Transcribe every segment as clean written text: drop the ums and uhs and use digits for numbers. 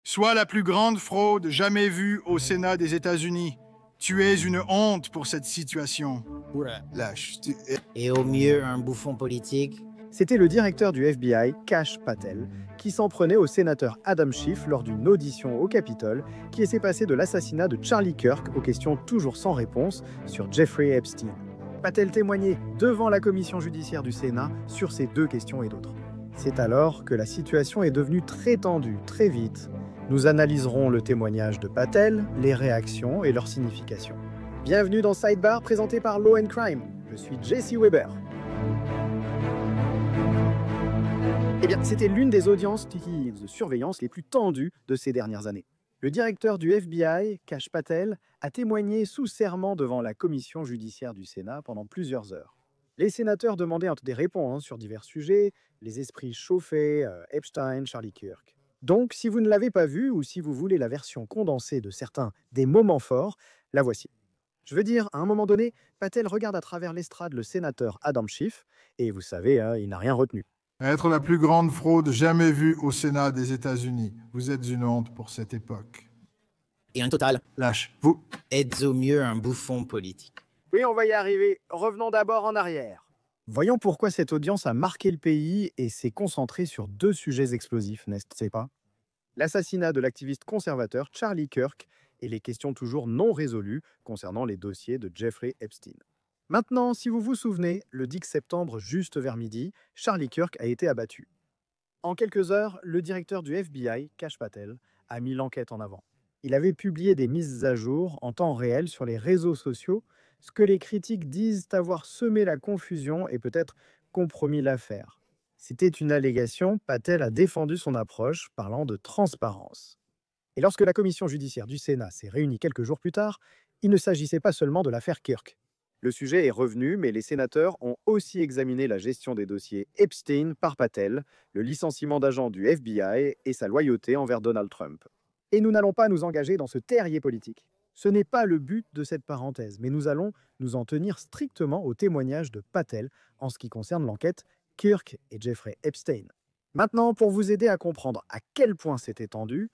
Soit la plus grande fraude jamais vue au Sénat des États-Unis. Tu es une honte pour cette situation. Lâche. Et au mieux, un bouffon politique. C'était le directeur du FBI, Kash Patel, qui s'en prenait au sénateur Adam Schiff lors d'une audition au Capitole qui s'est passée de l'assassinat de Charlie Kirk aux questions toujours sans réponse sur Jeffrey Epstein. Patel témoignait devant la commission judiciaire du Sénat sur ces deux questions et d'autres. C'est alors que la situation est devenue très tendue, très vite. Nous analyserons le témoignage de Patel, les réactions et leur signification. Bienvenue dans Sidebar, présenté par Law & Crime. Je suis Jesse Weber. Eh bien, c'était l'une des audiences de surveillance les plus tendues de ces dernières années. Le directeur du FBI, Kash Patel, a témoigné sous serment devant la commission judiciaire du Sénat pendant plusieurs heures. Les sénateurs demandaient des réponses sur divers sujets, les esprits chauffés, Epstein, Charlie Kirk. Donc, si vous ne l'avez pas vu ou si vous voulez la version condensée de certains des moments forts, la voici. Je veux dire, à un moment donné, Patel regarde à travers l'estrade le sénateur Adam Schiff, et vous savez, il n'a rien retenu. Être la plus grande fraude jamais vue au Sénat des États-Unis. Vous êtes une honte pour cette époque. Et un total. Lâche. Vous Êtes au mieux un bouffon politique. Oui, on va y arriver. Revenons d'abord en arrière. Voyons pourquoi cette audience a marqué le pays et s'est concentrée sur deux sujets explosifs, n'est-ce pas? L'assassinat de l'activiste conservateur Charlie Kirk et les questions toujours non résolues concernant les dossiers de Jeffrey Epstein. Maintenant, si vous vous souvenez, le 10 septembre, juste vers midi, Charlie Kirk a été abattu. En quelques heures, le directeur du FBI, Kash Patel, a mis l'enquête en avant. Il avait publié des mises à jour en temps réel sur les réseaux sociaux, ce que les critiques disent avoir semé la confusion et peut-être compromis l'affaire. C'était une allégation, Patel a défendu son approche, parlant de transparence. Et lorsque la commission judiciaire du Sénat s'est réunie quelques jours plus tard, il ne s'agissait pas seulement de l'affaire Kirk. Le sujet est revenu, mais les sénateurs ont aussi examiné la gestion des dossiers Epstein par Patel, le licenciement d'agents du FBI et sa loyauté envers Donald Trump. Et nous n'allons pas nous engager dans ce terrier politique. Ce n'est pas le but de cette parenthèse, mais nous allons nous en tenir strictement au témoignage de Patel en ce qui concerne l'enquête Kirk et Jeffrey Epstein. Maintenant, pour vous aider à comprendre à quel point c'est étendu,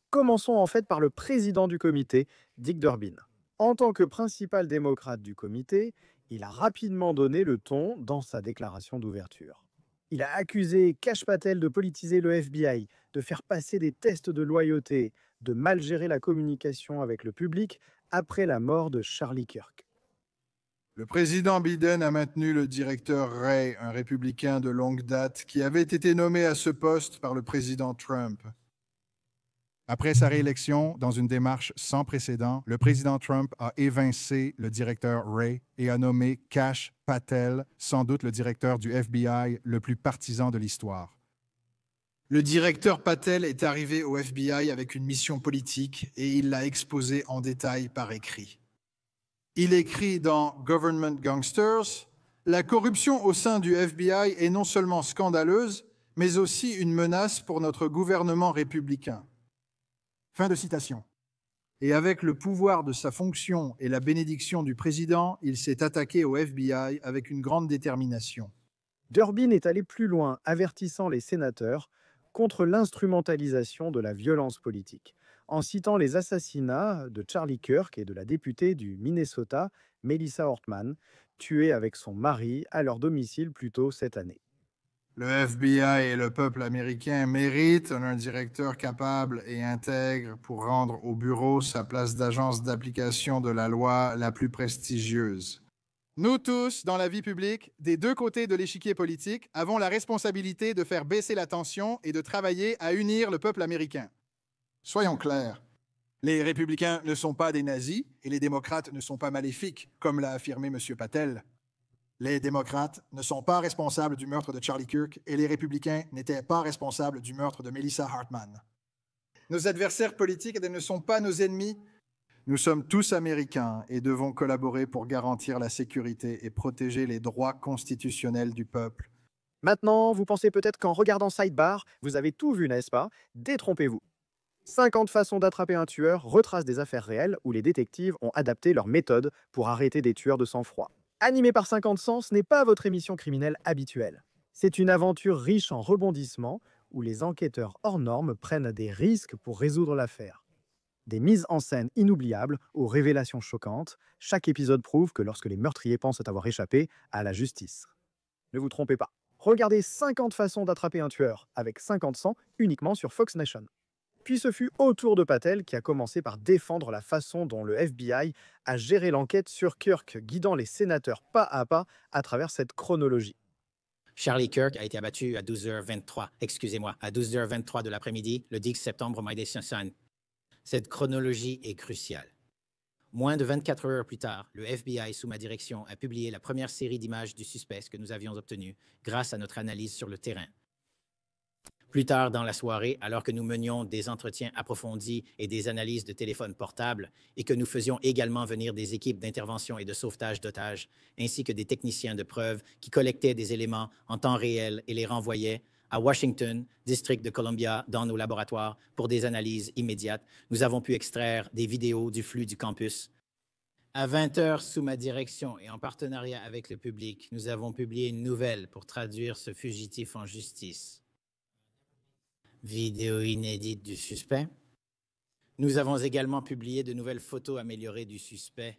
commençons en fait par le président du comité, Dick Durbin. En tant que principal démocrate du comité, il a rapidement donné le ton dans sa déclaration d'ouverture. Il a accusé Kash Patel de politiser le FBI, de faire passer des tests de loyauté, de mal gérer la communication avec le public après la mort de Charlie Kirk. Le président Biden a maintenu le directeur Wray, un républicain de longue date, qui avait été nommé à ce poste par le président Trump. Après sa réélection, dans une démarche sans précédent, le président Trump a évincé le directeur Wray et a nommé Kash Patel, sans doute le directeur du FBI le plus partisan de l'histoire. Le directeur Patel est arrivé au FBI avec une mission politique et il l'a exposée en détail par écrit. Il écrit dans Government Gangsters, « La corruption au sein du FBI est non seulement scandaleuse, mais aussi une menace pour notre gouvernement républicain. » Fin de citation. Et avec le pouvoir de sa fonction et la bénédiction du président, il s'est attaqué au FBI avec une grande détermination. Durbin est allé plus loin, avertissant les sénateurs contre l'instrumentalisation de la violence politique, en citant les assassinats de Charlie Kirk et de la députée du Minnesota, Melissa Hortman, tuée avec son mari à leur domicile plus tôt cette année. Le FBI et le peuple américain méritent un directeur capable et intègre pour rendre au bureau sa place d'agence d'application de la loi la plus prestigieuse. Nous tous, dans la vie publique, des deux côtés de l'échiquier politique, avons la responsabilité de faire baisser la tension et de travailler à unir le peuple américain. Soyons clairs, les républicains ne sont pas des nazis et les démocrates ne sont pas maléfiques, comme l'a affirmé M. Patel. Les démocrates ne sont pas responsables du meurtre de Charlie Kirk et les républicains n'étaient pas responsables du meurtre de Melissa Hartman. Nos adversaires politiques ne sont pas nos ennemis. Nous sommes tous américains et devons collaborer pour garantir la sécurité et protéger les droits constitutionnels du peuple. Maintenant, vous pensez peut-être qu'en regardant Sidebar, vous avez tout vu, n'est-ce pas? Détrompez-vous. 50 façons d'attraper un tueur retracent des affaires réelles où les détectives ont adapté leur méthode pour arrêter des tueurs de sang-froid. Animé par 50 Cents, ce n'est pas votre émission criminelle habituelle. C'est une aventure riche en rebondissements où les enquêteurs hors normes prennent des risques pour résoudre l'affaire. Des mises en scène inoubliables aux révélations choquantes, chaque épisode prouve que lorsque les meurtriers pensent avoir échappé à la justice. Ne vous trompez pas, regardez 50 façons d'attraper un tueur avec 50 cents uniquement sur Fox Nation. Puis ce fut au tour de Patel qui a commencé par défendre la façon dont le FBI a géré l'enquête sur Kirk, guidant les sénateurs pas à travers cette chronologie. Charlie Kirk a été abattu à 12h23 de l'après-midi, le 10 septembre au Madison. Cette chronologie est cruciale. Moins de 24 heures plus tard, le FBI, sous ma direction, a publié la première série d'images du suspect que nous avions obtenues grâce à notre analyse sur le terrain. Plus tard dans la soirée, alors que nous menions des entretiens approfondis et des analyses de téléphones portables et que nous faisions également venir des équipes d'intervention et de sauvetage d'otages, ainsi que des techniciens de preuve qui collectaient des éléments en temps réel et les renvoyaient à Washington, District de Columbia, dans nos laboratoires pour des analyses immédiates, nous avons pu extraire des vidéos du flux du campus. À 20 heures, sous ma direction et en partenariat avec le public, nous avons publié une nouvelle pour traduire ce fugitif en justice. Vidéo inédite du suspect. Nous avons également publié de nouvelles photos améliorées du suspect.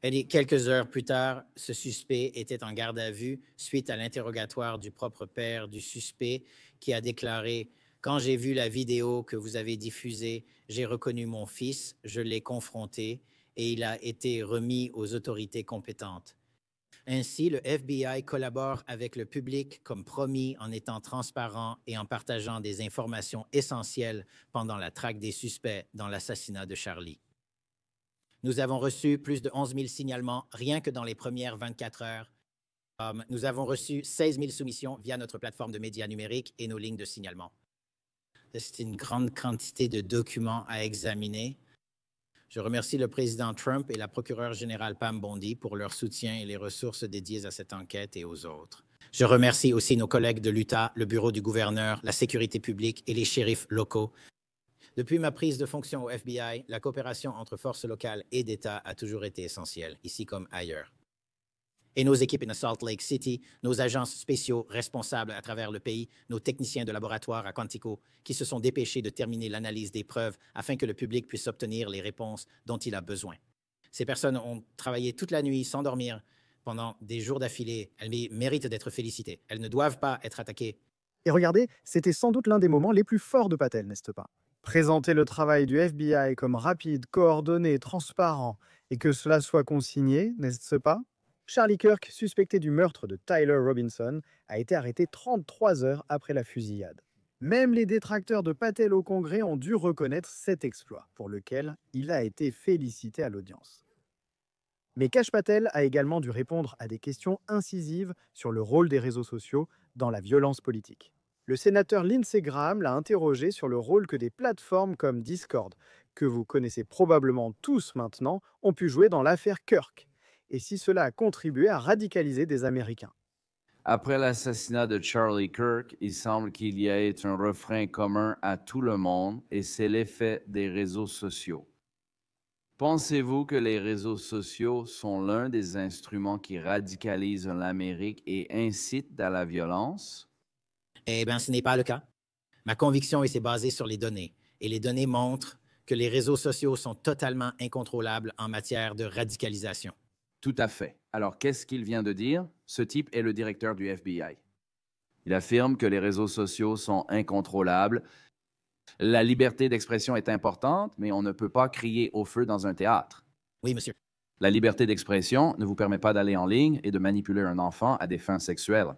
Et quelques heures plus tard, ce suspect était en garde à vue suite à l'interrogatoire du propre père du suspect qui a déclaré « Quand j'ai vu la vidéo que vous avez diffusée, j'ai reconnu mon fils, je l'ai confronté et il a été remis aux autorités compétentes. » Ainsi, le FBI collabore avec le public comme promis en étant transparent et en partageant des informations essentielles pendant la traque des suspects dans l'assassinat de Charlie. Nous avons reçu plus de 11 000 signalements rien que dans les premières 24 heures. Nous avons reçu 16 000 soumissions via notre plateforme de médias numériques et nos lignes de signalement. C'est une grande quantité de documents à examiner. Je remercie le président Trump et la procureure générale Pam Bondi pour leur soutien et les ressources dédiées à cette enquête et aux autres. Je remercie aussi nos collègues de l'Utah, le bureau du gouverneur, la sécurité publique et les shérifs locaux. Depuis ma prise de fonction au FBI, la coopération entre forces locales et d'État a toujours été essentielle, ici comme ailleurs. Et nos équipes in Salt Lake City, nos agences spéciaux responsables à travers le pays, nos techniciens de laboratoire à Quantico, qui se sont dépêchés de terminer l'analyse des preuves afin que le public puisse obtenir les réponses dont il a besoin. Ces personnes ont travaillé toute la nuit sans dormir pendant des jours d'affilée. Elles méritent d'être félicitées. Elles ne doivent pas être attaquées. Et regardez, c'était sans doute l'un des moments les plus forts de Patel, n'est-ce pas? Présenter le travail du FBI comme rapide, coordonné, transparent, et que cela soit consigné, n'est-ce pas? Charlie Kirk, suspecté du meurtre de Tyler Robinson, a été arrêté 33 heures après la fusillade. Même les détracteurs de Patel au Congrès ont dû reconnaître cet exploit, pour lequel il a été félicité à l'audience. Mais Kash Patel a également dû répondre à des questions incisives sur le rôle des réseaux sociaux dans la violence politique. Le sénateur Lindsey Graham l'a interrogé sur le rôle que des plateformes comme Discord, que vous connaissez probablement tous maintenant, ont pu jouer dans l'affaire Kirk, et si cela a contribué à radicaliser des Américains. Après l'assassinat de Charlie Kirk, il semble qu'il y ait un refrain commun à tout le monde, et c'est l'effet des réseaux sociaux. Pensez-vous que les réseaux sociaux sont l'un des instruments qui radicalisent l'Amérique et incitent à la violence? Eh bien, ce n'est pas le cas. Ma conviction est basée sur les données, et les données montrent que les réseaux sociaux sont totalement incontrôlables en matière de radicalisation. Tout à fait. Alors, qu'est-ce qu'il vient de dire? Ce type est le directeur du FBI. Il affirme que les réseaux sociaux sont incontrôlables. La liberté d'expression est importante, mais on ne peut pas crier au feu dans un théâtre. Oui, monsieur. La liberté d'expression ne vous permet pas d'aller en ligne et de manipuler un enfant à des fins sexuelles.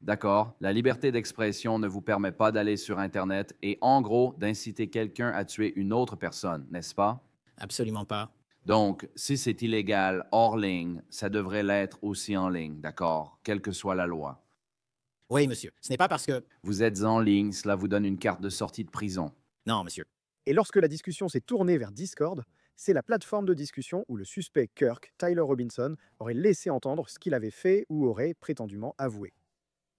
D'accord, la liberté d'expression ne vous permet pas d'aller sur Internet et, en gros, d'inciter quelqu'un à tuer une autre personne, n'est-ce pas? Absolument pas. Donc, si c'est illégal hors ligne, ça devrait l'être aussi en ligne, d'accord, quelle que soit la loi. Oui, monsieur. Ce n'est pas parce que... Vous êtes en ligne, cela vous donne une carte de sortie de prison. Non, monsieur. Et lorsque la discussion s'est tournée vers Discord, c'est la plateforme de discussion où le suspect Kirk, Tyler Robinson, aurait laissé entendre ce qu'il avait fait ou aurait prétendument avoué.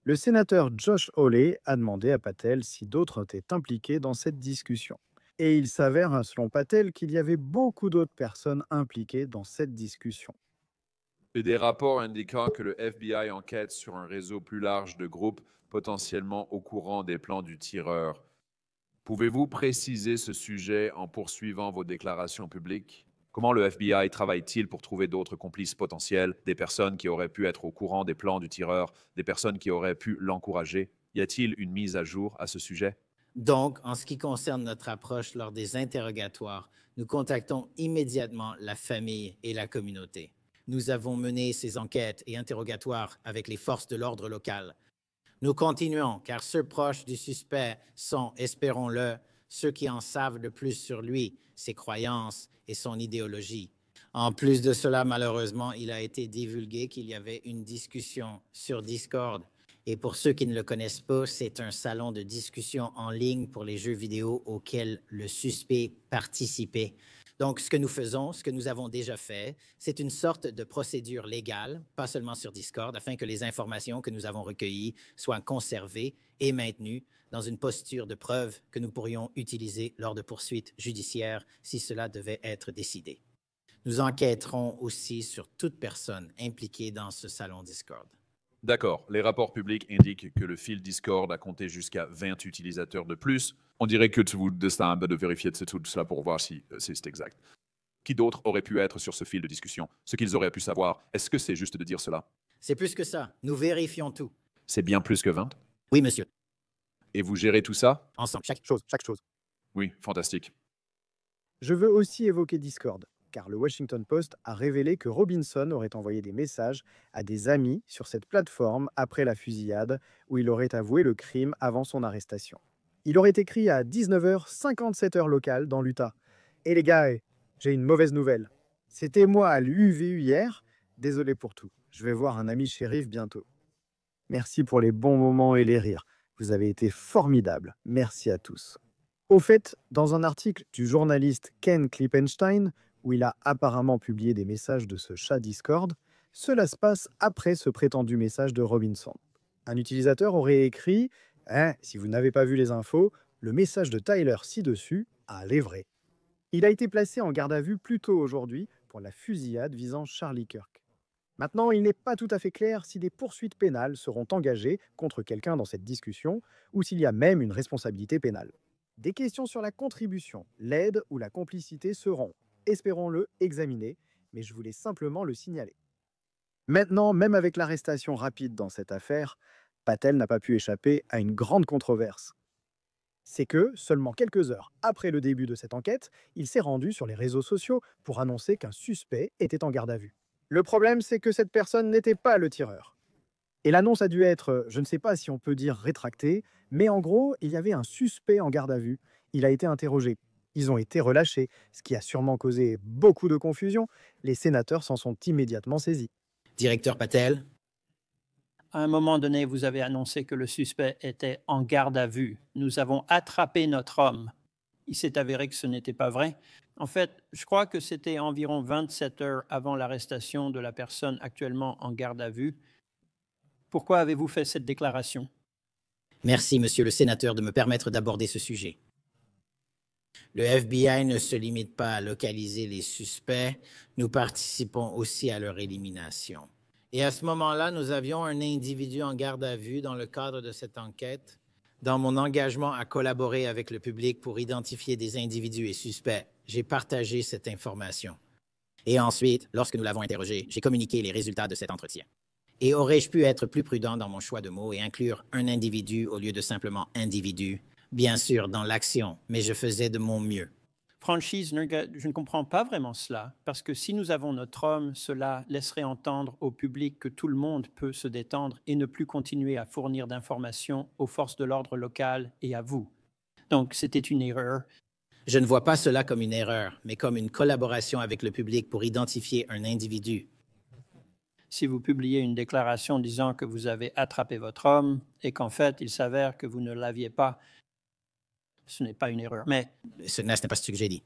Le sénateur Josh Hawley a demandé à Patel si d'autres étaient impliqués dans cette discussion. Et il s'avère, selon Patel, qu'il y avait beaucoup d'autres personnes impliquées dans cette discussion. Et des rapports indiquant que le FBI enquête sur un réseau plus large de groupes potentiellement au courant des plans du tireur. Pouvez-vous préciser ce sujet en poursuivant vos déclarations publiques? Comment le FBI travaille-t-il pour trouver d'autres complices potentiels, des personnes qui auraient pu être au courant des plans du tireur, des personnes qui auraient pu l'encourager? Y a-t-il une mise à jour à ce sujet? Donc, en ce qui concerne notre approche lors des interrogatoires, nous contactons immédiatement la famille et la communauté. Nous avons mené ces enquêtes et interrogatoires avec les forces de l'ordre local. Nous continuons, car ceux proches du suspect sont, espérons-le, ceux qui en savent le plus sur lui, ses croyances et son idéologie. En plus de cela, malheureusement, il a été divulgué qu'il y avait une discussion sur Discord. Et pour ceux qui ne le connaissent pas, c'est un salon de discussion en ligne pour les jeux vidéo auquel le suspect participait. Donc, ce que nous faisons, ce que nous avons déjà fait, c'est une sorte de procédure légale, pas seulement sur Discord, afin que les informations que nous avons recueillies soient conservées et maintenues dans une posture de preuve que nous pourrions utiliser lors de poursuites judiciaires si cela devait être décidé. Nous enquêterons aussi sur toute personne impliquée dans ce salon Discord. D'accord, les rapports publics indiquent que le fil Discord a compté jusqu'à 20 utilisateurs de plus. On dirait que vous décidez de vérifier tout cela pour voir si c'est exact. Qui d'autre aurait pu être sur ce fil de discussion? Ce qu'ils auraient pu savoir, est-ce que c'est juste de dire cela? C'est plus que ça. Nous vérifions tout. C'est bien plus que 20? Oui, monsieur. Et vous gérez tout ça? Ensemble. Chaque chose. Oui, fantastique. Je veux aussi évoquer Discord, car le Washington Post a révélé que Robinson aurait envoyé des messages à des amis sur cette plateforme après la fusillade, où il aurait avoué le crime avant son arrestation. Il aurait écrit à 19h57 heure locale dans l'Utah. « Et les gars, j'ai une mauvaise nouvelle. C'était moi à l'UVU hier. Désolé pour tout. Je vais voir un ami shérif bientôt. Merci pour les bons moments et les rires. Vous avez été formidables. Merci à tous. » Au fait, dans un article du journaliste Ken Klippenstein, où il a apparemment publié des messages de ce chat Discord, cela se passe après ce prétendu message de Robinson. Un utilisateur aurait écrit « Si vous n'avez pas vu les infos, le message de Tyler ci-dessus, est vrai. » Il a été placé en garde à vue plus tôt aujourd'hui pour la fusillade visant Charlie Kirk. Maintenant, il n'est pas tout à fait clair si des poursuites pénales seront engagées contre quelqu'un dans cette discussion ou s'il y a même une responsabilité pénale. Des questions sur la contribution, l'aide ou la complicité seront, espérons-le, examinées, mais je voulais simplement le signaler. Maintenant, même avec l'arrestation rapide dans cette affaire, Patel n'a pas pu échapper à une grande controverse. C'est que, seulement quelques heures après le début de cette enquête, il s'est rendu sur les réseaux sociaux pour annoncer qu'un suspect était en garde à vue. Le problème, c'est que cette personne n'était pas le tireur. Et l'annonce a dû être, je ne sais pas si on peut dire rétractée, mais en gros, il y avait un suspect en garde à vue. Il a été interrogé. Ils ont été relâchés, ce qui a sûrement causé beaucoup de confusion. Les sénateurs s'en sont immédiatement saisis. Directeur Patel. À un moment donné, vous avez annoncé que le suspect était en garde à vue. Nous avons attrapé notre homme. Il s'est avéré que ce n'était pas vrai. En fait, je crois que c'était environ 27 heures avant l'arrestation de la personne actuellement en garde à vue. Pourquoi avez-vous fait cette déclaration? Merci, monsieur le sénateur, de me permettre d'aborder ce sujet. Le FBI ne se limite pas à localiser les suspects, nous participons aussi à leur élimination. Et à ce moment-là, nous avions un individu en garde à vue dans le cadre de cette enquête. Dans mon engagement à collaborer avec le public pour identifier des individus et suspects, j'ai partagé cette information. Et ensuite, lorsque nous l'avons interrogé, j'ai communiqué les résultats de cet entretien. Et aurais-je pu être plus prudent dans mon choix de mots et inclure un individu au lieu de simplement individu? Bien sûr, dans l'action, mais je faisais de mon mieux. Franchise, je ne comprends pas vraiment cela, parce que si nous avons notre homme, cela laisserait entendre au public que tout le monde peut se détendre et ne plus continuer à fournir d'informations aux forces de l'ordre locales et à vous. Donc, c'était une erreur. Je ne vois pas cela comme une erreur, mais comme une collaboration avec le public pour identifier un individu. Si vous publiez une déclaration disant que vous avez attrapé votre homme et qu'en fait, il s'avère que vous ne l'aviez pas, ce n'est pas une erreur, mais... Ce n'est pas ce que j'ai dit.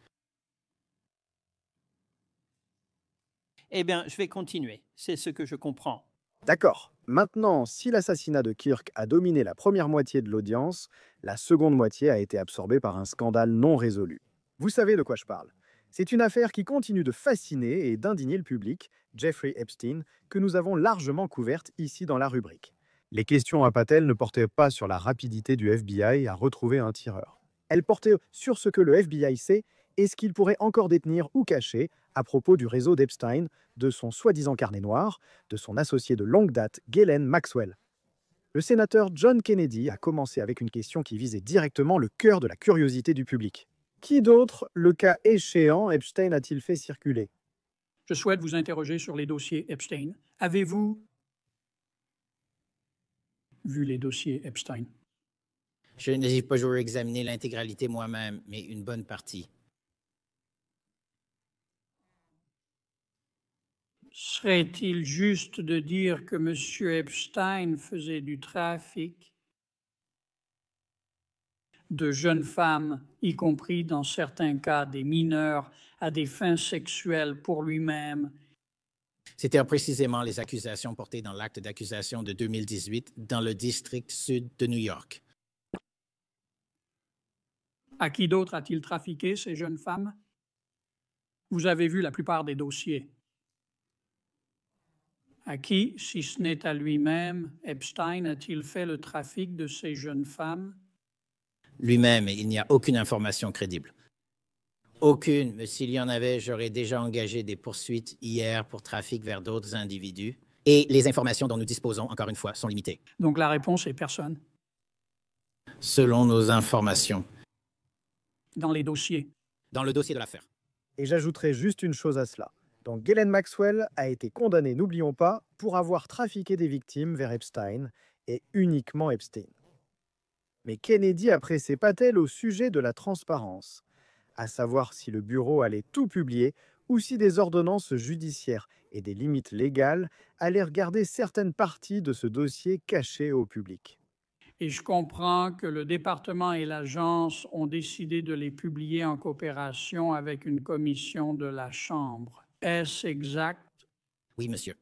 Eh bien, je vais continuer. C'est ce que je comprends. D'accord. Maintenant, si l'assassinat de Kirk a dominé la première moitié de l'audience, la seconde moitié a été absorbée par un scandale non résolu. Vous savez de quoi je parle. C'est une affaire qui continue de fasciner et d'indigner le public, Jeffrey Epstein, que nous avons largement couverte ici dans la rubrique. Les questions à Patel ne portaient pas sur la rapidité du FBI à retrouver un tireur. Elles portaient sur ce que le FBI sait et ce qu'il pourrait encore détenir ou cacher à propos du réseau d'Epstein, de son soi-disant carnet noir, de son associé de longue date, Ghislaine Maxwell. Le sénateur John Kennedy a commencé avec une question qui visait directement le cœur de la curiosité du public. Qui d'autre, le cas échéant, Epstein a-t-il fait circuler? Je souhaite vous interroger sur les dossiers Epstein. Avez-vous vu les dossiers Epstein? Je n'ai pas toujours examiné l'intégralité moi-même, mais une bonne partie. Serait-il juste de dire que M. Epstein faisait du trafic de jeunes femmes, y compris dans certains cas des mineurs, à des fins sexuelles pour lui-même? C'était précisément les accusations portées dans l'acte d'accusation de 2018 dans le district sud de New York. À qui d'autre a-t-il trafiqué ces jeunes femmes? Vous avez vu la plupart des dossiers. À qui, si ce n'est à lui-même, Epstein a-t-il fait le trafic de ces jeunes femmes? Lui-même, il n'y a aucune information crédible. Aucune, mais s'il y en avait, j'aurais déjà engagé des poursuites hier pour trafic vers d'autres individus. Et les informations dont nous disposons, encore une fois, sont limitées. Donc la réponse est personne. Selon nos informations. Dans les dossiers. Dans le dossier de l'affaire. Et j'ajouterai juste une chose à cela. Donc Ghislaine Maxwell a été condamnée, n'oublions pas, pour avoir trafiqué des victimes vers Epstein, et uniquement Epstein. Mais Kennedy a pressé Patel au sujet de la transparence, à savoir si le bureau allait tout publier ou si des ordonnances judiciaires et des limites légales allaient garder certaines parties de ce dossier cachées au public. Et je comprends que le département et l'agence ont décidé de les publier en coopération avec une commission de la Chambre. Est-ce exact? Oui, monsieur.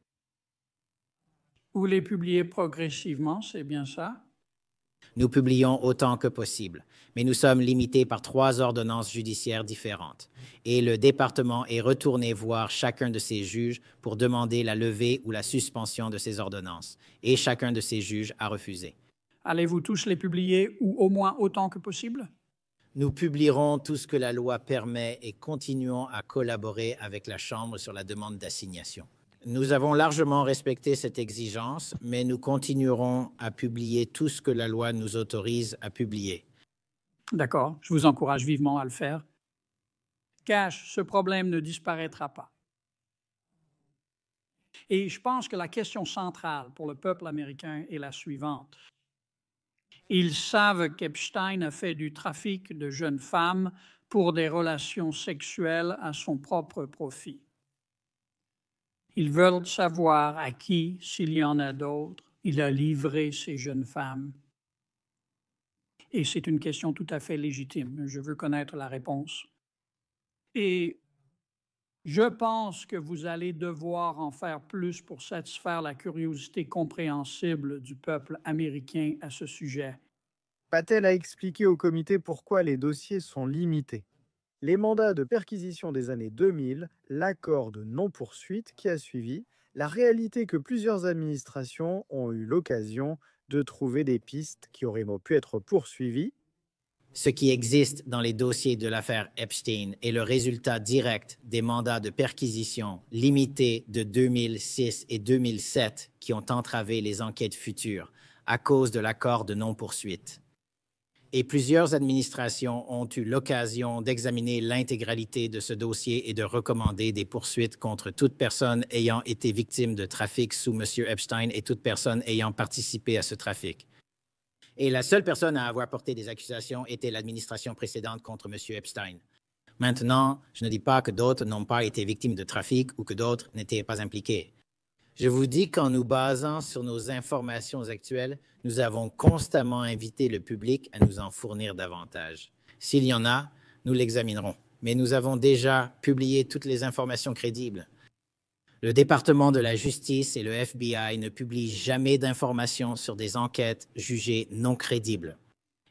Vous les publiez progressivement, c'est bien ça? Nous publions autant que possible, mais nous sommes limités par 3 ordonnances judiciaires différentes. Et le département est retourné voir chacun de ces juges pour demander la levée ou la suspension de ces ordonnances. Et chacun de ces juges a refusé. Allez-vous tous les publier ou au moins autant que possible? Nous publierons tout ce que la loi permet et continuons à collaborer avec la Chambre sur la demande d'assignation. Nous avons largement respecté cette exigence, mais nous continuerons à publier tout ce que la loi nous autorise à publier. D'accord, je vous encourage vivement à le faire. Cash, ce problème ne disparaîtra pas. Et je pense que la question centrale pour le peuple américain est la suivante. Ils savent qu'Epstein a fait du trafic de jeunes femmes pour des relations sexuelles à son propre profit. Ils veulent savoir à qui, s'il y en a d'autres, il a livré ces jeunes femmes. Et c'est une question tout à fait légitime. Je veux connaître la réponse. Et je pense que vous allez devoir en faire plus pour satisfaire la curiosité compréhensible du peuple américain à ce sujet. Patel a expliqué au comité pourquoi les dossiers sont limités. Les mandats de perquisition des années 2000, l'accord de non-poursuite qui a suivi, la réalité que plusieurs administrations ont eu l'occasion de trouver des pistes qui auraient pu être poursuivies. Ce qui existe dans les dossiers de l'affaire Epstein est le résultat direct des mandats de perquisition limités de 2006 et 2007 qui ont entravé les enquêtes futures à cause de l'accord de non-poursuite. Et plusieurs administrations ont eu l'occasion d'examiner l'intégralité de ce dossier et de recommander des poursuites contre toute personne ayant été victime de trafic sous M. Epstein et toute personne ayant participé à ce trafic. Et la seule personne à avoir porté des accusations était l'administration précédente contre M. Epstein. Maintenant, je ne dis pas que d'autres n'ont pas été victimes de trafic ou que d'autres n'étaient pas impliqués. Je vous dis qu'en nous basant sur nos informations actuelles, nous avons constamment invité le public à nous en fournir davantage. S'il y en a, nous l'examinerons. Mais nous avons déjà publié toutes les informations crédibles. Le département de la justice et le FBI ne publient jamais d'informations sur des enquêtes jugées non crédibles.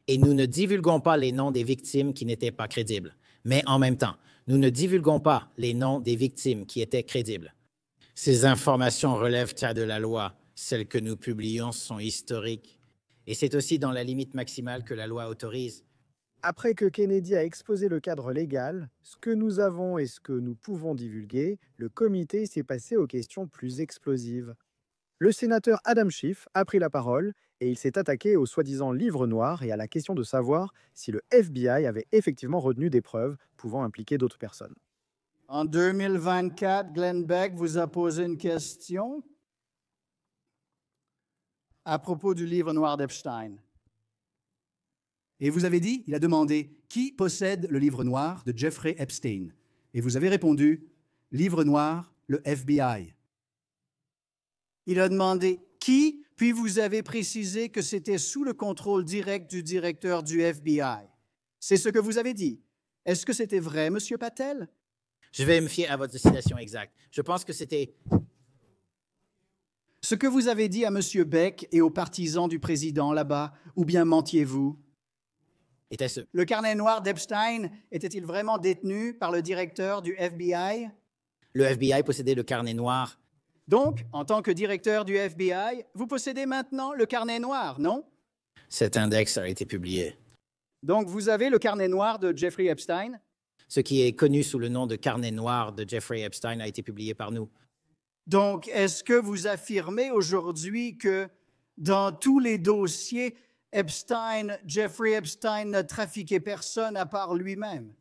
Et nous ne divulguons pas les noms des victimes qui n'étaient pas crédibles. Mais en même temps, nous ne divulguons pas les noms des victimes qui étaient crédibles. Ces informations relèvent de la loi. Celles que nous publions sont historiques. Et c'est aussi dans la limite maximale que la loi autorise. Après que Kennedy a exposé le cadre légal, ce que nous avons et ce que nous pouvons divulguer, le comité s'est passé aux questions plus explosives. Le sénateur Adam Schiff a pris la parole et il s'est attaqué au soi-disant livre noir et à la question de savoir si le FBI avait effectivement retenu des preuves pouvant impliquer d'autres personnes. En 2024, Glenn Beck vous a posé une question à propos du livre noir d'Epstein. Et vous avez dit, il a demandé, qui possède le livre noir de Jeffrey Epstein? Et vous avez répondu, livre noir, le FBI. Il a demandé, qui? Puis vous avez précisé que c'était sous le contrôle direct du directeur du FBI. C'est ce que vous avez dit. Est-ce que c'était vrai, M. Patel? Je vais me fier à votre citation exacte. Je pense que c'était... Ce que vous avez dit à M. Beck et aux partisans du président là-bas, ou bien mentiez-vous? Était-ce... Le carnet noir d'Epstein était-il vraiment détenu par le directeur du FBI? Le FBI possédait le carnet noir. Donc, en tant que directeur du FBI, vous possédez maintenant le carnet noir, non? Cet index a été publié. Donc, vous avez le carnet noir de Jeffrey Epstein? Ce qui est connu sous le nom de carnet noir de Jeffrey Epstein a été publié par nous. Donc, est-ce que vous affirmez aujourd'hui que dans tous les dossiers, Jeffrey Epstein n'a trafiqué personne à part lui-même?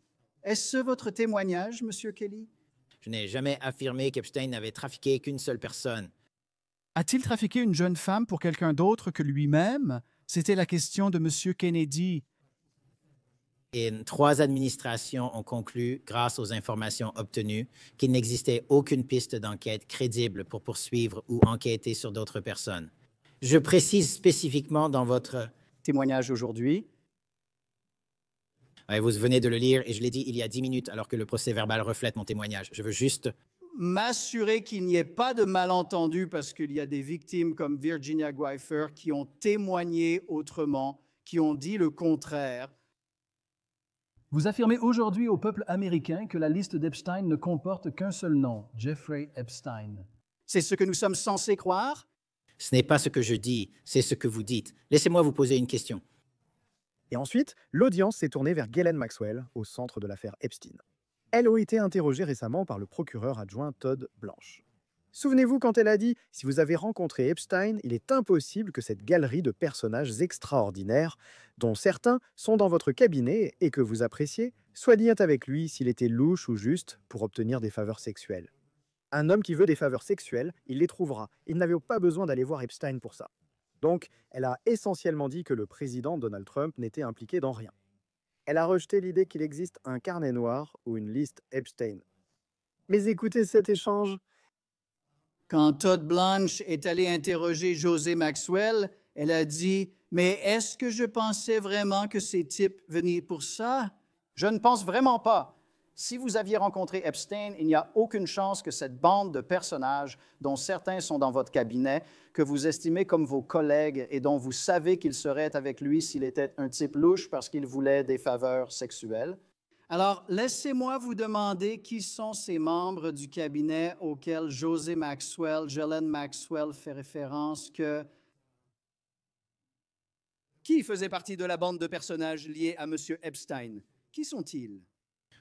Est-ce votre témoignage, M. Kelly? Je n'ai jamais affirmé qu'Epstein n'avait trafiqué qu'une seule personne. A-t-il trafiqué une jeune femme pour quelqu'un d'autre que lui-même? C'était la question de M. Kennedy. Et 3 administrations ont conclu, grâce aux informations obtenues, qu'il n'existait aucune piste d'enquête crédible pour poursuivre ou enquêter sur d'autres personnes. Je précise spécifiquement dans votre témoignage aujourd'hui. Ouais, vous venez de le lire et je l'ai dit il y a 10 minutes alors que le procès-verbal reflète mon témoignage. Je veux juste m'assurer qu'il n'y ait pas de malentendu parce qu'il y a des victimes comme Virginia Giuffre qui ont témoigné autrement, qui ont dit le contraire. Vous affirmez aujourd'hui au peuple américain que la liste d'Epstein ne comporte qu'un seul nom, Jeffrey Epstein. C'est ce que nous sommes censés croire? Ce n'est pas ce que je dis, c'est ce que vous dites. Laissez-moi vous poser une question. Et ensuite, l'audience s'est tournée vers Ghislaine Maxwell, au centre de l'affaire Epstein. Elle a été interrogée récemment par le procureur adjoint Todd Blanche. Souvenez-vous quand elle a dit « Si vous avez rencontré Epstein, il est impossible que cette galerie de personnages extraordinaires, dont certains sont dans votre cabinet et que vous appréciez, soit liés avec lui s'il était louche ou juste pour obtenir des faveurs sexuelles. Un homme qui veut des faveurs sexuelles, il les trouvera. Il n'avait pas besoin d'aller voir Epstein pour ça. » Donc, elle a essentiellement dit que le président Donald Trump n'était impliqué dans rien. Elle a rejeté l'idée qu'il existe un carnet noir ou une liste Epstein. Mais écoutez cet échange. Quand Todd Blanche est allé interroger José Maxwell, elle a dit « Mais est-ce que je pensais vraiment que ces types venaient pour ça? Je ne pense vraiment pas. Si vous aviez rencontré Epstein, il n'y a aucune chance que cette bande de personnages, dont certains sont dans votre cabinet, que vous estimez comme vos collègues et dont vous savez qu'ils seraient avec lui s'il était un type louche parce qu'il voulait des faveurs sexuelles. Alors, laissez-moi vous demander qui sont ces membres du cabinet auxquels José Maxwell, Ghislaine Maxwell fait référence que... Qui faisait partie de la bande de personnages liés à M. Epstein? Qui sont-ils?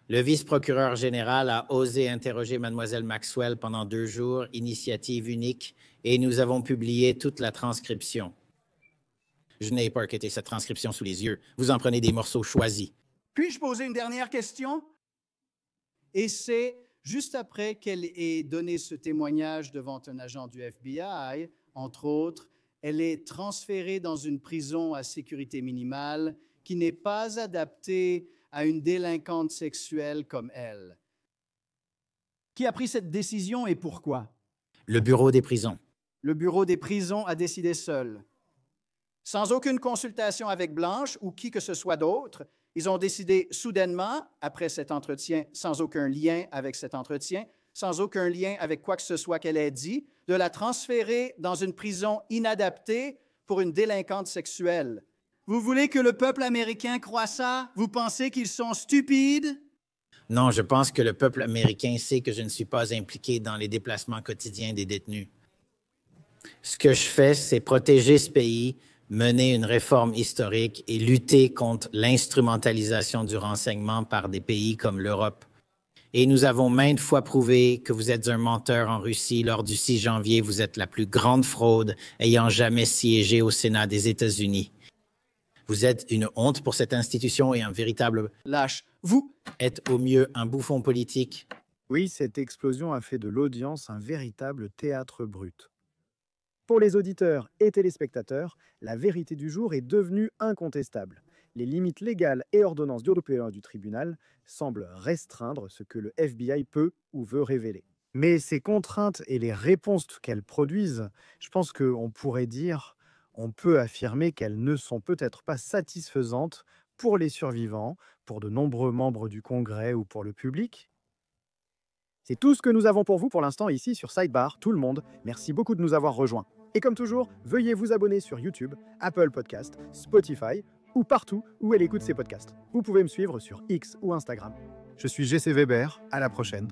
Le vice-procureur général a osé interroger Mlle Maxwell pendant 2 jours, initiative unique, et nous avons publié toute la transcription. Je n'ai pas enquêté cette transcription sous les yeux. Vous en prenez des morceaux choisis. Puis-je poser une dernière question? Et c'est juste après qu'elle ait donné ce témoignage devant un agent du FBI, entre autres, elle est transférée dans une prison à sécurité minimale qui n'est pas adaptée à une délinquante sexuelle comme elle. Qui a pris cette décision et pourquoi? Le bureau des prisons. Le bureau des prisons a décidé seul. Sans aucune consultation avec Blanche ou qui que ce soit d'autre, ils ont décidé soudainement, après cet entretien, sans aucun lien avec cet entretien, sans aucun lien avec quoi que ce soit qu'elle ait dit, de la transférer dans une prison inadaptée pour une délinquante sexuelle. Vous voulez que le peuple américain croie ça? Vous pensez qu'ils sont stupides? Non, je pense que le peuple américain sait que je ne suis pas impliqué dans les déplacements quotidiens des détenus. Ce que je fais, c'est protéger ce pays, mener une réforme historique et lutter contre l'instrumentalisation du renseignement par des pays comme l'Europe. Et nous avons maintes fois prouvé que vous êtes un menteur en Russie. Lors du 6 janvier, vous êtes la plus grande fraude ayant jamais siégé au Sénat des États-Unis. Vous êtes une honte pour cette institution et un véritable Lâche. Vous êtes au mieux un bouffon politique. Oui, cette explosion a fait de l'audience un véritable théâtre brut. Pour les auditeurs et téléspectateurs, la vérité du jour est devenue incontestable. Les limites légales et ordonnances européennes du tribunal semblent restreindre ce que le FBI peut ou veut révéler. Mais ces contraintes et les réponses qu'elles produisent, je pense qu'on pourrait dire, on peut affirmer qu'elles ne sont peut-être pas satisfaisantes pour les survivants, pour de nombreux membres du Congrès ou pour le public. C'est tout ce que nous avons pour vous pour l'instant ici sur Sidebar, tout le monde. Merci beaucoup de nous avoir rejoints. Et comme toujours, veuillez vous abonner sur YouTube, Apple Podcasts, Spotify ou partout où elle écoute ses podcasts. Vous pouvez me suivre sur X ou Instagram. Je suis GC Weber, à la prochaine.